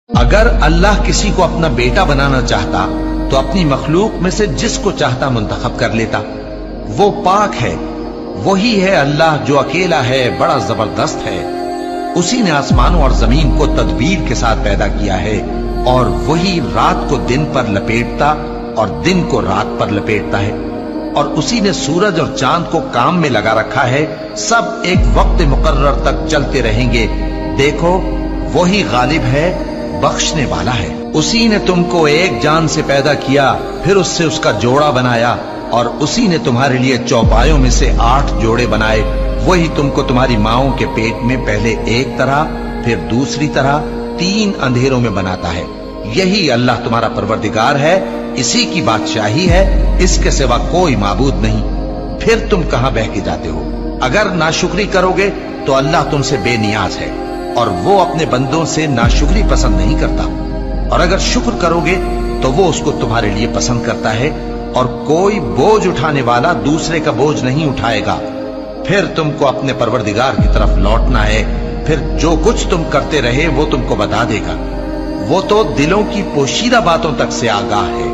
اگر اللہ کسی کو اپنا بیٹا بنانا چاہتا تو اپنی مخلوق میں سے جس کو چاہتا منتخب کر لیتا۔ وہ پاک ہے، وہی ہے اللہ جو اکیلا ہے، بڑا زبردست ہے۔ اسی نے آسمانوں اور زمین کو تدبیر کے ساتھ پیدا کیا ہے، اور وہی رات کو دن پر لپیٹتا اور دن کو رات پر لپیٹتا ہے، اور اسی نے سورج اور چاند کو کام میں لگا رکھا ہے، سب ایک وقت مقرر تک چلتے رہیں گے۔ دیکھو وہی غالب ہے، بخشنے والا ہے۔ اسی نے تم کو ایک جان سے پیدا کیا، پھر اس سے اس کا جوڑا بنایا، اور اسی نے تمہارے لیے چوپایوں میں سے 8 جوڑے بنائے۔ وہی تم کو تمہاری ماؤں کے پیٹ میں پہلے ایک طرح پھر دوسری طرح 3 اندھیروں میں بناتا ہے۔ یہی اللہ تمہارا پروردگار ہے، اسی کی بادشاہی ہے، اس کے سوا کوئی معبود نہیں۔ پھر تم کہاں بہہ کے جاتے ہو؟ اگر ناشکری کرو گے تو اللہ تم سے بے نیاز ہے، اور وہ اپنے بندوں سے ناشکری پسند نہیں کرتا، اور اگر شکر کرو گے تو وہ اس کو تمہارے لیے پسند کرتا ہے، اور کوئی بوجھ اٹھانے والا دوسرے کا بوجھ نہیں اٹھائے گا۔ پھر تم کو اپنے پروردگار کی طرف لوٹنا ہے، پھر جو کچھ تم کرتے رہے وہ تم کو بتا دے گا۔ وہ تو دلوں کی پوشیدہ باتوں تک سے آگاہ ہے۔